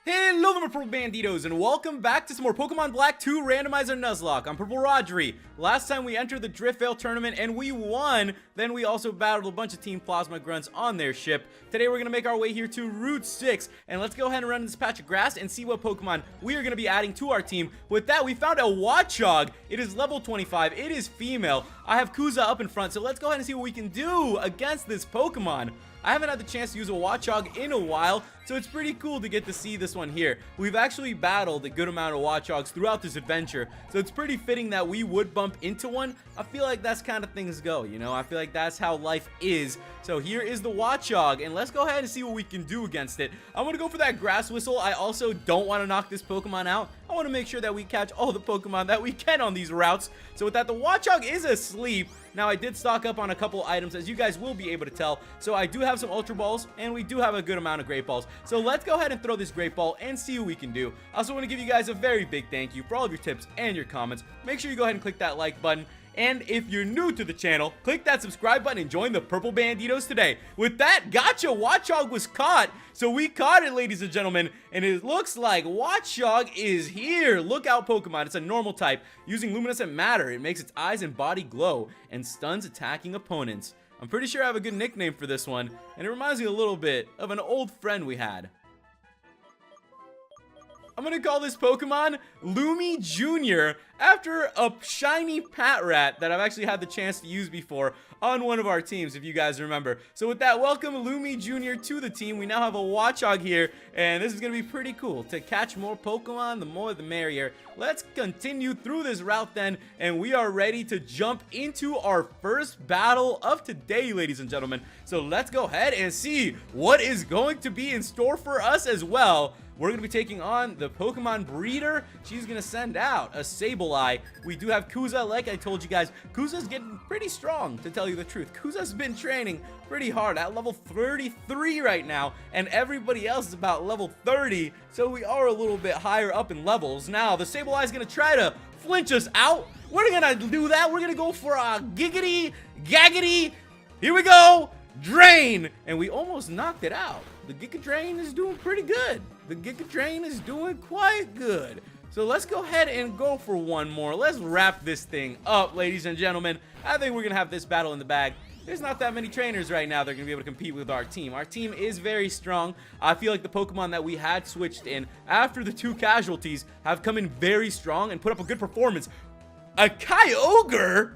Hello there, my Purple Banditos, and welcome back to some more Pokemon Black 2 Randomizer Nuzlocke. I'm PurpleRodri. Last time we entered the Driftvale tournament and we won. Then we also battled a bunch of Team Plasma Grunts on their ship. Today we're going to make our way here to Route 6, and let's go ahead and run this patch of grass and see what Pokemon we are going to be adding to our team. With that, we found a Watchog. It is level 25. It is female. I have Kuza up in front, so let's go ahead and see what we can do against this Pokemon. I haven't had the chance to use a Watchog in a while, so it's pretty cool to get to see this one here. We've actually battled a good amount of Watchogs throughout this adventure, so it's pretty fitting that we would bump into one. I feel like that's kind of things go, you know? I feel like that's how life is. So here is the Watchog, and let's go ahead and see what we can do against it. I'm going to go for that Grass Whistle. I also don't want to knock this Pokemon out. I want to make sure that we catch all the Pokemon that we can on these routes. So with that, the Watchog is asleep. Now, I did stock up on a couple items, as you guys will be able to tell. So I do have some Ultra Balls, and we do have a good amount of Great Balls. So let's go ahead and throw this Great Ball and see what we can do. I also want to give you guys a very big thank you for all of your tips and your comments. Make sure you go ahead and click that like button. And if you're new to the channel, click that subscribe button and join the Purple Banditos today. With that, Gotcha Watchog was caught. So we caught it, ladies and gentlemen. And it looks like Watchog is here. Look out, Pokemon. It's a normal type. Using luminescent matter, it makes its eyes and body glow and stuns attacking opponents. I'm pretty sure I have a good nickname for this one. And it reminds me a little bit of an old friend we had. I'm going to call this Pokemon Lumi Jr. after a shiny Patrat that I've actually had the chance to use before on one of our teams, if you guys remember. So with that, welcome Lumi Jr. to the team. We now have a Watchog here, and this is going to be pretty cool. To catch more Pokemon, the more the merrier. Let's continue through this route then, and we are ready to jump into our first battle of today, ladies and gentlemen. So let's go ahead and see what is going to be in store for us as well. We're going to be taking on the Pokemon Breeder. She's going to send out a Sableye. We do have Kuza. Like I told you guys, Kuza's getting pretty strong, to tell you the truth. Kuza's been training pretty hard at level 33 right now, and everybody else is about level 30, so we are a little bit higher up in levels. Now, the Sableye is going to try to flinch us out. We're going to do that. We're going to go for a Giggity, Gaggity. Here we go. Drain. And we almost knocked it out. The Giga Drain is doing pretty good. The Giga Drain is doing quite good. So let's go ahead and go for one more. Let's wrap this thing up, ladies and gentlemen. I think we're going to have this battle in the bag. There's not that many trainers right now that are going to be able to compete with our team. Our team is very strong. I feel like the Pokemon that we had switched in after the 2 casualties have come in very strong and put up a good performance. A Kyogre?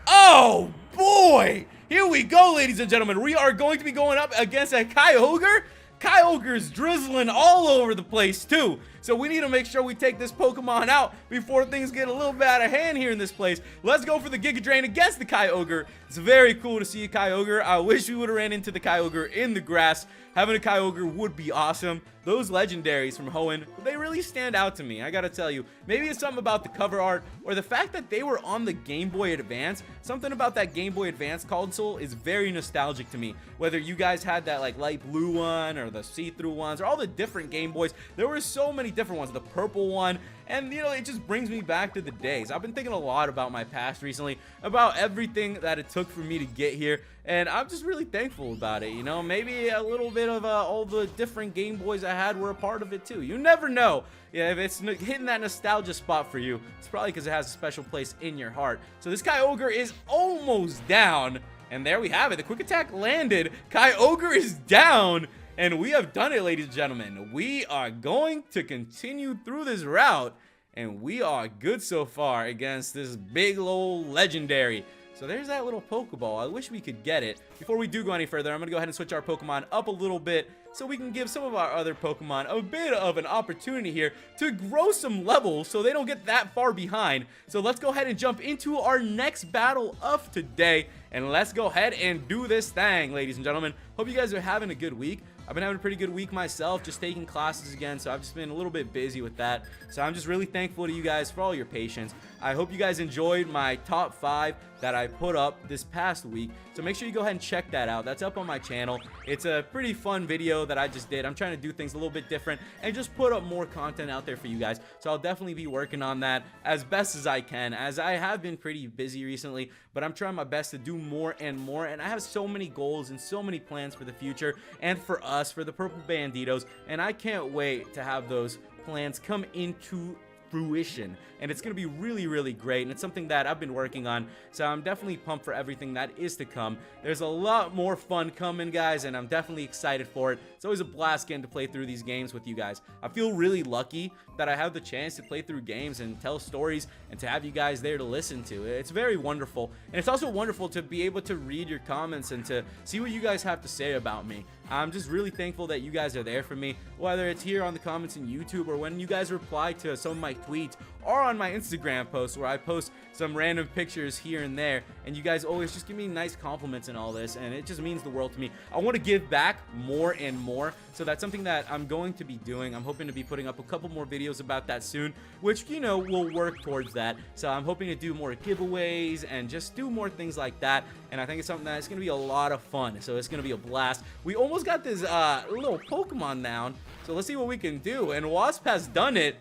Oh, boy! Here we go, ladies and gentlemen. We are going to be going up against a Kyogre. Kyogre's drizzling all over the place, too. So we need to make sure we take this Pokemon out before things get a little bit out of hand here in this place. Let's go for the Giga Drain against the Kyogre. It's very cool to see a Kyogre. I wish we would have ran into the Kyogre in the grass. Having a Kyogre would be awesome. Those legendaries from Hoenn, they really stand out to me, I gotta tell you. Maybe it's something about the cover art or the fact that they were on the Game Boy Advance. Something about that Game Boy Advance console is very nostalgic to me. Whether you guys had that like light blue one or the see-through ones or all the different Game Boys, there were so many different ones. The purple one, and you know, it just brings me back to the days. I've been thinking a lot about my past recently, about everything that it took for me to get here, and I'm just really thankful about it. You know, maybe a little bit of all the different Game Boys I had were a part of it too. You never know. Yeah, if it's hitting that nostalgia spot for you, it's probably because it has a special place in your heart. So this Kyogre is almost down, and there we have it. The quick attack landed. Kyogre is down. And we have done it, ladies and gentlemen. We are going to continue through this route, and we are good so far against this big old legendary. So there's that little Pokeball. I wish we could get it. Before we do go any further, I'm going to go ahead and switch our Pokemon up a little bit so we can give some of our other Pokemon a bit of an opportunity here to grow some levels so they don't get that far behind. So let's go ahead and jump into our next battle of today, and let's go ahead and do this thing, ladies and gentlemen. Hope you guys are having a good week. I've been having a pretty good week myself, just taking classes again, so I've just been a little bit busy with that. So I'm just really thankful to you guys for all your patience. I hope you guys enjoyed my top 5 that I put up this past week. So make sure you go ahead and check that out. That's up on my channel. It's a pretty fun video that I just did. I'm trying to do things a little bit different and just put up more content out there for you guys. So I'll definitely be working on that as best as I can, as I have been pretty busy recently, but I'm trying my best to do more and more. And I have so many goals and so many plans for the future and for us, for the Purple Banditos, and I can't wait to have those plans come into fruition, and it's gonna be really, really great, and it's something that I've been working on, so I'm definitely pumped for everything that is to come. There's a lot more fun coming, guys, and I'm definitely excited for it. It's always a blast getting to play through these games with you guys. I feel really lucky that I have the chance to play through games and tell stories and to have you guys there to listen to. It's very wonderful, and it's also wonderful to be able to read your comments and to see what you guys have to say about me. I'm just really thankful that you guys are there for me, whether it's here on the comments in YouTube or when you guys reply to some of my tweets or on my Instagram posts where I post some random pictures here and there, and you guys always just give me nice compliments and all this, and it just means the world to me. I want to give back more and more, so that's something that I'm going to be doing. I'm hoping to be putting up a couple more videos about that soon, which, you know, will work towards that. So I'm hoping to do more giveaways and just do more things like that, and I think it's something that's going to be a lot of fun, so it's going to be a blast. We almost got this little Pokemon down, so let's see what we can do, and Wasp has done it.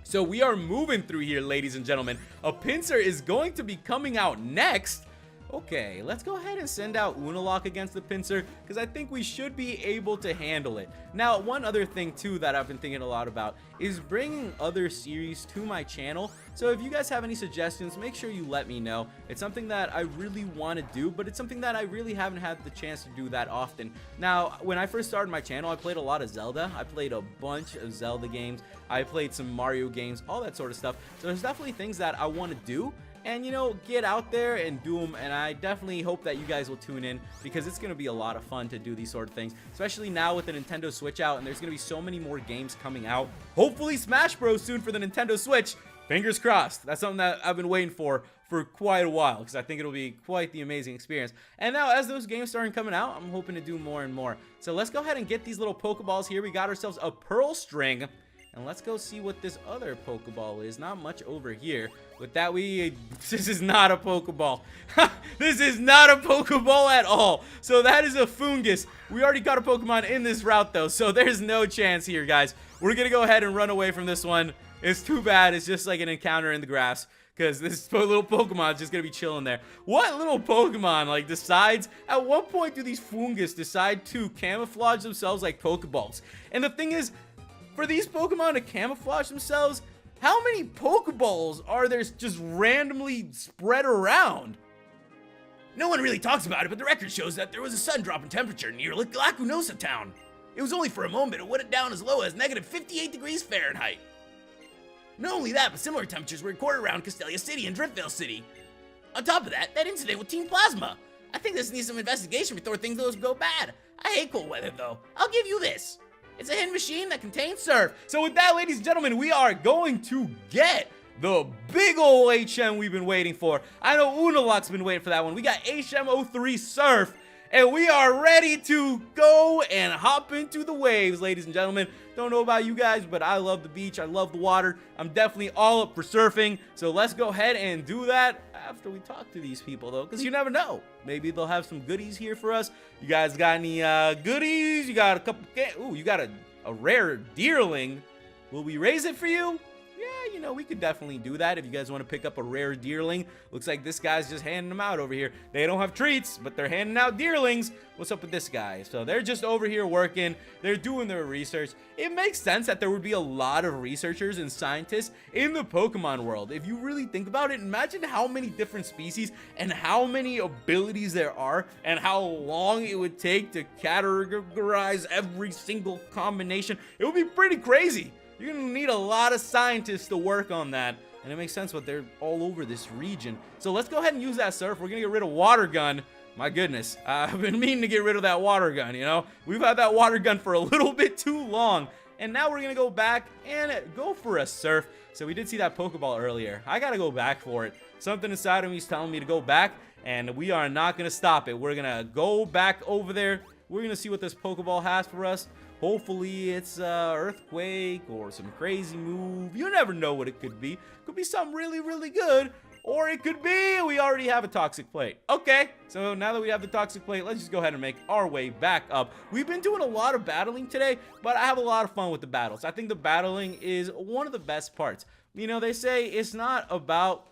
So we are moving through here, ladies and gentlemen. A Pincer is going to be coming out next. Okay, let's go ahead and send out Untitled against the Pincer, because I think we should be able to handle it. Now, one other thing too that I've been thinking a lot about is bringing other series to my channel. So if you guys have any suggestions, make sure you let me know. It's something that I really want to do, but it's something that I really haven't had the chance to do that often. Now, when I first started my channel, I played a lot of Zelda. I played a bunch of Zelda games. I played some Mario games, all that sort of stuff. So there's definitely things that I want to do and, you know, get out there and do them, and I definitely hope that you guys will tune in, because it's going to be a lot of fun to do these sort of things, especially now with the Nintendo Switch out, and there's going to be so many more games coming out. Hopefully Smash Bros soon for the Nintendo Switch. Fingers crossed. That's something that I've been waiting for quite a while, because I think it'll be quite the amazing experience. And now, as those games start coming out, I'm hoping to do more and more. So let's go ahead and get these little Pokeballs here. We got ourselves a Pearl String. And let's go see what this other Pokeball is. Not much over here. With that, this is not a Pokeball. This is not a Pokeball at all. So that is a Fungus. We already got a Pokemon in this route, though. So there's no chance here, guys. We're going to go ahead and run away from this one. It's too bad. It's just like an encounter in the grass, because this little Pokemon is just going to be chilling there. What little Pokemon, like, decides? At what point do these Fungus decide to camouflage themselves like Pokeballs? And the thing is, for these Pokemon to camouflage themselves, how many Pokeballs are there just randomly spread around? No one really talks about it, but the record shows that there was a sudden drop in temperature near Lacunosa town. It was only for a moment. It went down as low as negative 58 degrees Fahrenheit. Not only that, but similar temperatures were recorded around Castelia City and Driftvale City. On top of that, that incident with Team Plasma. I think this needs some investigation before things go bad. I hate cold weather, though. I'll give you this. It's a hidden machine that contains Surf. So with that, ladies and gentlemen, we are going to get the big ol' HM we've been waiting for. I know Untilocke's been waiting for that one. We got HM03 Surf, and we are ready to go and hop into the waves, ladies and gentlemen. Don't know about you guys, but I love the beach. I love the water. I'm definitely all up for surfing. So let's go ahead and do that after we talk to these people, though, because you never know. Maybe they'll have some goodies here for us. You guys got any goodies? You got a couple... Ooh, you got a rare deerling. Will we raise it for you? Yeah, you know, we could definitely do that if you guys want to pick up a rare deerling. Looks like this guy's just handing them out over here. They don't have treats, but they're handing out deerlings. What's up with this guy? So they're just over here working. They're doing their research. It makes sense that there would be a lot of researchers and scientists in the Pokemon world. If you really think about it, imagine how many different species and how many abilities there are and how long it would take to categorize every single combination. It would be pretty crazy. You're going to need a lot of scientists to work on that. And it makes sense, but they're all over this region. So let's go ahead and use that Surf. We're going to get rid of Water Gun. My goodness. I've been meaning to get rid of that Water Gun, you know. We've had that Water Gun for a little bit too long. And now we're going to go back and go for a Surf. So we did see that Pokeball earlier. I got to go back for it. Something inside of me is telling me to go back. And we are not going to stop it. We're going to go back over there. We're going to see what this Pokeball has for us. Hopefully it's Earthquake or some crazy move. You never know what it could be. Could be something really, really good. Or it could be we already have a Toxic Plate. Okay, so now that we have the Toxic Plate, let's just go ahead and make our way back up. We've been doing a lot of battling today, but I have a lot of fun with the battles. I think the battling is one of the best parts. You know, they say it's not about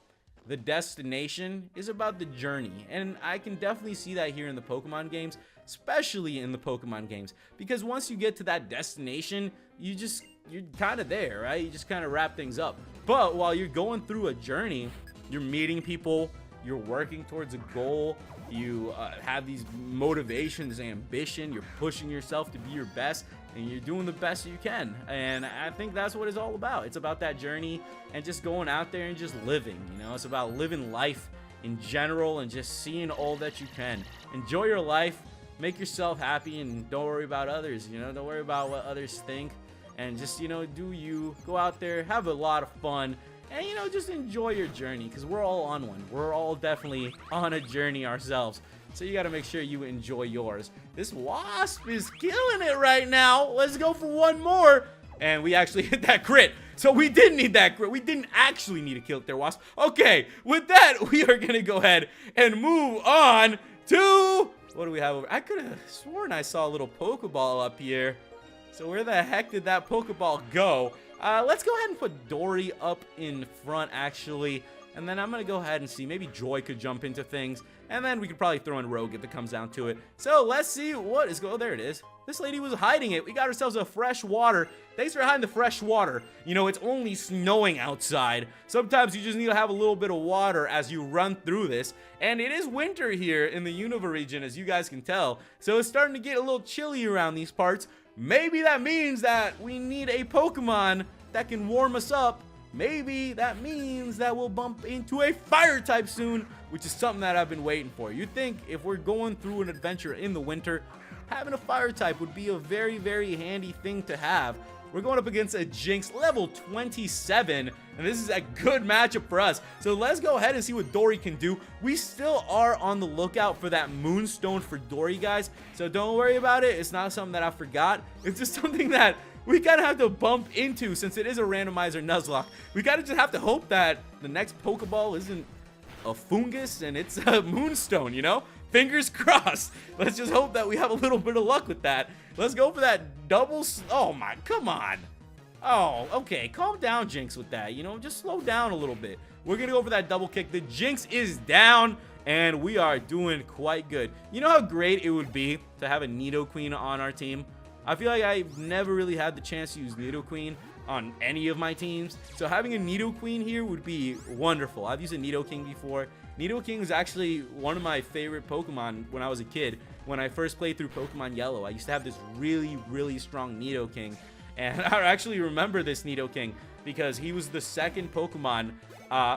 the destination, it's about the journey. And I can definitely see that here in the Pokemon games. especially in the Pokemon games, because once you get to that destination, you're kind of there, right? You just kind of wrap things up. But while you're going through a journey, you're meeting people, you're working towards a goal, you have these motivations, ambition, you're pushing yourself to be your best, and you're doing the best you can. And I think that's what it's all about. It's about that journey and just going out there and just living, you know? It's about living life in general and just seeing all that you can. Enjoy your life, make yourself happy, and don't worry about others, you know? Don't worry about what others think, and just, you know, do you. Go out there, have a lot of fun, and, you know, just enjoy your journey, because we're all on one. We're all definitely on a journey ourselves. So you got to make sure you enjoy yours. This wasp is killing it right now. Let's go for one more. And we actually hit that crit. So we didn't need that crit. We didn't actually need to kill their wasp. Okay, with that, we are going to go ahead and move on to... What do we have over? I could have sworn I saw a little Pokeball up here. So where the heck did that Pokeball go? Let's go ahead and put Dory up in front, actually. And then I'm going to go ahead and see. Maybe Joy could jump into things. And then we could probably throw in Rogue if it comes down to it. So let's see what is going... Oh, there it is. This lady was hiding it. We got ourselves a fresh water. Thanks for hiding the fresh water. You know, it's only snowing outside. Sometimes you just need to have a little bit of water as you run through this. And it is winter here in the Unova region, as you guys can tell. So it's starting to get a little chilly around these parts. Maybe that means that we need a Pokemon that can warm us up. Maybe that means that we'll bump into a fire type soon, which is something that I've been waiting for. You'd think if we're going through an adventure in the winter, having a fire type would be a very, very handy thing to have. We're going up against a Jinx level 27, and this is a good matchup for us. So let's go ahead and see what Dory can do. We still are on the lookout for that Moonstone for Dory, guys. So don't worry about it. It's not something that I forgot. It's just something that we kind of have to bump into since it is a Randomizer Nuzlocke. We kind of just have to hope that the next Pokeball isn't a fungus and it's a Moonstone, you know? Fingers crossed. Let's just hope that we have a little bit of luck with that. Let's go for that double... Oh, my... Come on. Oh, okay. Calm down, Jinx, with that. You know, just slow down a little bit. We're going to go for that double kick. The Jinx is down, and we are doing quite good. You know how great it would be to have a Nidoqueen on our team? I feel like I've never really had the chance to use Nidoqueen on any of my teams. So having a Nidoqueen here would be wonderful. I've used a Nidoking before. Nidoking was actually one of my favorite Pokemon when I was a kid. When I first played through Pokemon Yellow, I used to have this really, really strong Nidoking. And I actually remember this Nidoking because he was the second Pokemon,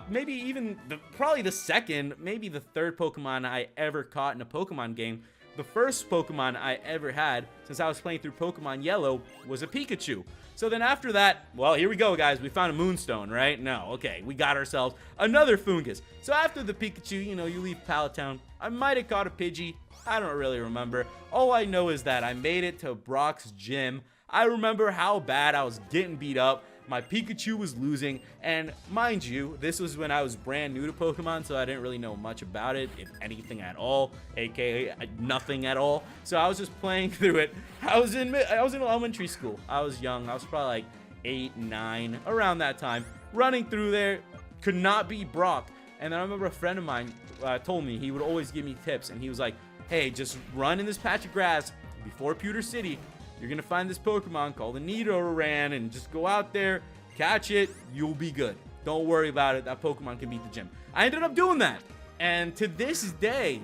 maybe even probably the second, maybe the third Pokemon I ever caught in a Pokemon game. The first Pokemon I ever had since I was playing through Pokemon Yellow was a Pikachu. So then after that, well, here we go, guys. We found a Moonstone, right? No, okay. We got ourselves another Fungus. So after the Pikachu, you know, you leave Pallet Town. I might have caught a Pidgey. I don't really remember. All I know is that I made it to Brock's gym. I remember how bad I was getting beat up. My Pikachu was losing, and mind you, this was when I was brand new to Pokemon, so I didn't really know much about it, if anything at all, aka nothing at all. So I was just playing through it. I was in elementary school. I was young. I was probably like 8, 9, around that time, running through there. Could not beat Brock. And then I remember a friend of mine told me, he would always give me tips, and he was like, hey, just run in this patch of grass before Pewter City. You're going to find this Pokemon called a Nidoran, and just go out there, catch it, you'll be good. Don't worry about it. That Pokemon can beat the gym. I ended up doing that. And to this day,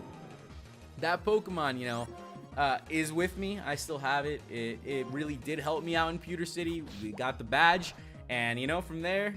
that Pokemon, you know, is with me. I still have it. It really did help me out in Pewter City. We got the badge. And, you know, from there,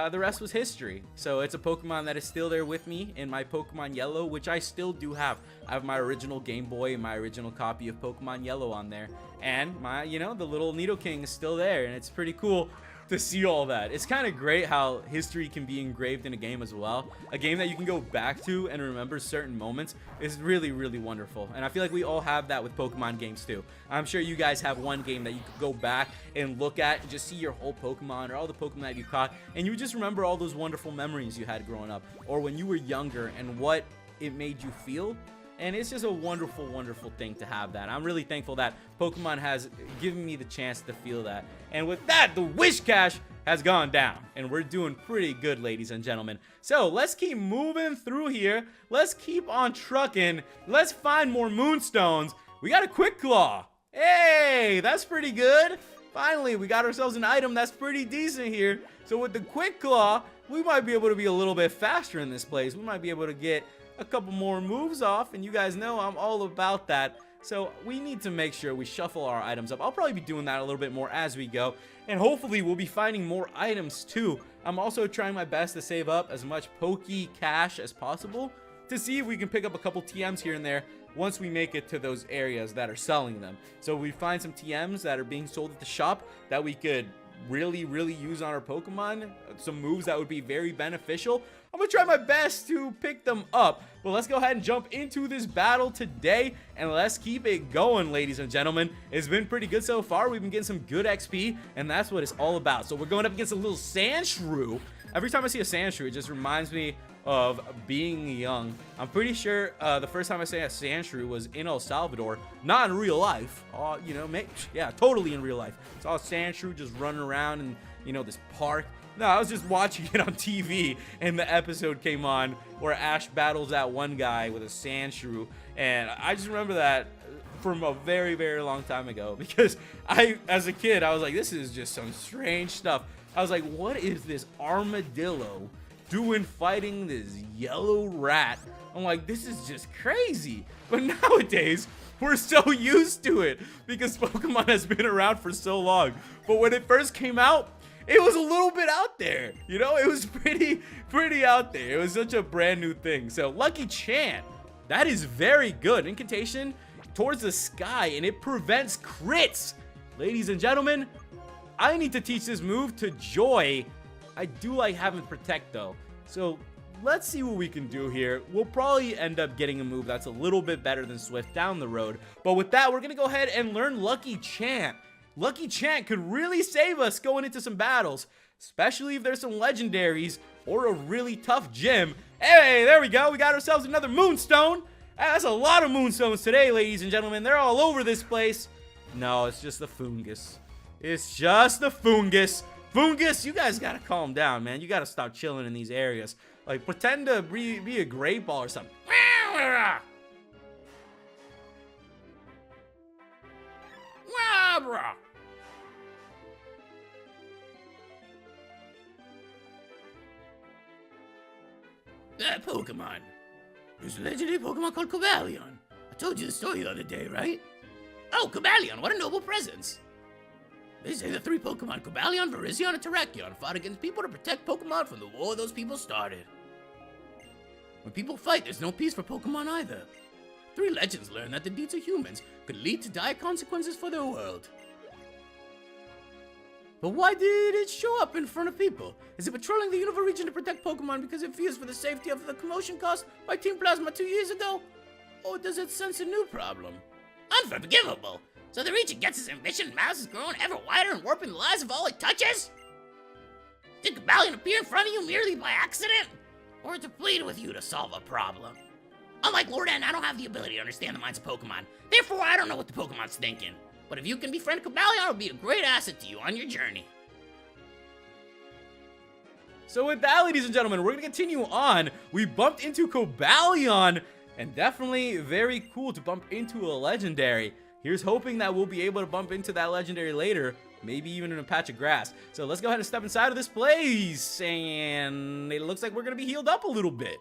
the rest was history. So it's a Pokemon that is still there with me in my Pokemon Yellow, which I still do have. I have my original Game Boy and my original copy of Pokemon Yellow on there. And my, you know, the little Nidoking is still there, and it's pretty cool to see all that. It's kind of great how history can be engraved in a game as well. A game that you can go back to and remember certain moments is really, really wonderful. And I feel like we all have that with Pokemon games too. I'm sure you guys have one game that you could go back and look at and just see your whole Pokemon or all the Pokemon that you caught, and you just remember all those wonderful memories you had growing up, or when you were younger and what it made you feel. And it's just a wonderful, wonderful thing to have that. I'm really thankful that Pokemon has given me the chance to feel that. And with that, the Wish Cache has gone down. And we're doing pretty good, ladies and gentlemen. So let's keep moving through here. Let's keep on trucking. Let's find more Moonstones. we got a Quick Claw. Hey, that's pretty good. Finally, we got ourselves an item that's pretty decent here. So with the Quick Claw, we might be able to be a little bit faster in this place. We might be able to get a couple more moves off, and you guys know I'm all about that. So we need to make sure we shuffle our items up. I'll probably be doing that a little bit more as we go, and hopefully we'll be finding more items too. I'm also trying my best to save up as much Poke cash as possible to see if we can pick up a couple TMs here and there once we make it to those areas that are selling them. So we find some TMs that are being sold at the shop that we could really use on our Pokemon, some moves that would be very beneficial. I'm gonna try my best to pick them up, but let's go ahead and jump into this battle today, and let's keep it going, ladies and gentlemen. It's been pretty good so far. We've been getting some good XP, and that's what it's all about. So we're going up against a little Sandshrew. Every time I see a Sandshrew, it just reminds me of being young. I'm pretty sure the first time I saw a Sandshrew was in El Salvador, not in real life. You know, yeah, totally in real life. Saw a Sandshrew just running around in, you know, this park. No, I was just watching it on TV, and the episode came on where Ash battles that one guy with a Sandshrew, and I just remember that from a very long time ago, because as a kid, I was like, this is just some strange stuff. I was like, what is this armadillo doing fighting this yellow rat? I'm like, this is just crazy. But nowadays, we're so used to it because Pokemon has been around for so long. But when it first came out, it was a little bit out there. You know, it was pretty out there. It was such a brand new thing. So Lucky Chant, that is very good. Incantation towards the sky, and it prevents crits. Ladies and gentlemen, I need to teach this move to Joy. I do like having Protect though. So let's see what we can do here. We'll probably end up getting a move that's a little bit better than Swift down the road. But with that, we're going to go ahead and learn Lucky Chant. Lucky Chant could really save us going into some battles, especially if there's some legendaries or a really tough gym. Hey, there we go. We got ourselves another Moonstone. That's a lot of Moonstones today, ladies and gentlemen. They're all over this place. No, it's just the Fungus. It's just the Fungus. Fungus, you guys gotta calm down, man. You gotta stop chilling in these areas. Like, pretend to be a great ball or something. That Pokemon. There's a legendary Pokemon called Cobalion. I told you the story the other day, right? Oh, Cobalion, what a noble presence. They say the three Pokemon, Cobalion, Virizion, and Terrakion, fought against people to protect Pokemon from the war those people started. When people fight, there's no peace for Pokemon either. Three legends learn that the deeds of humans could lead to dire consequences for their world. But why did it show up in front of people? Is it patrolling the Unova region to protect Pokemon because it fears for the safety of the commotion caused by Team Plasma 2 years ago? Or does it sense a new problem? Unforgivable! So the region gets its ambition and mouth is growing ever wider and warping the lives of all it touches? Did Cobalion appear in front of you merely by accident? Or to plead with you to solve a problem? Unlike Lord N, I don't have the ability to understand the minds of Pokemon. Therefore, I don't know what the Pokemon's thinking. But if you can befriend Cobalion, it'll be a great asset to you on your journey. So with that, ladies and gentlemen, we're going to continue on. We bumped into Cobalion, and definitely very cool to bump into a legendary. Here's hoping that we'll be able to bump into that legendary later, maybe even in a patch of grass. So let's go ahead and step inside of this place, and it looks like we're going to be healed up a little bit.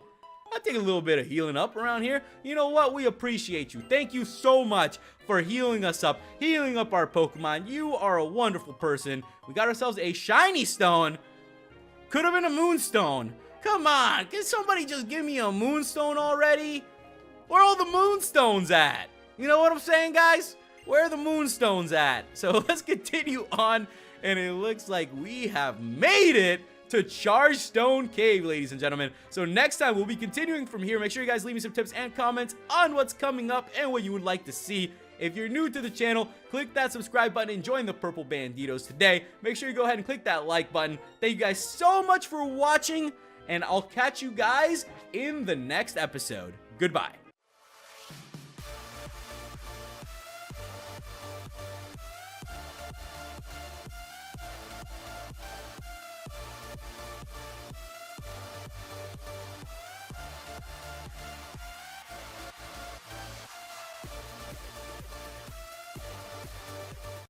I'll take a little bit of healing up around here. You know what? We appreciate you. Thank you so much for healing us up, healing up our Pokemon. You are a wonderful person. We got ourselves a shiny stone. Could have been a moonstone. Come on, can somebody just give me a moonstone already? Where are all the moonstones at? You know what I'm saying, guys? Where are the moonstones at? So let's continue on, and it looks like we have made it to Chargestone Cave, ladies and gentlemen. So next time, we'll be continuing from here. Make sure you guys leave me some tips and comments on what's coming up and what you would like to see. If you're new to the channel, click that subscribe button and join the Purple Banditos today. Make sure you go ahead and click that like button. Thank you guys so much for watching, and I'll catch you guys in the next episode. Goodbye.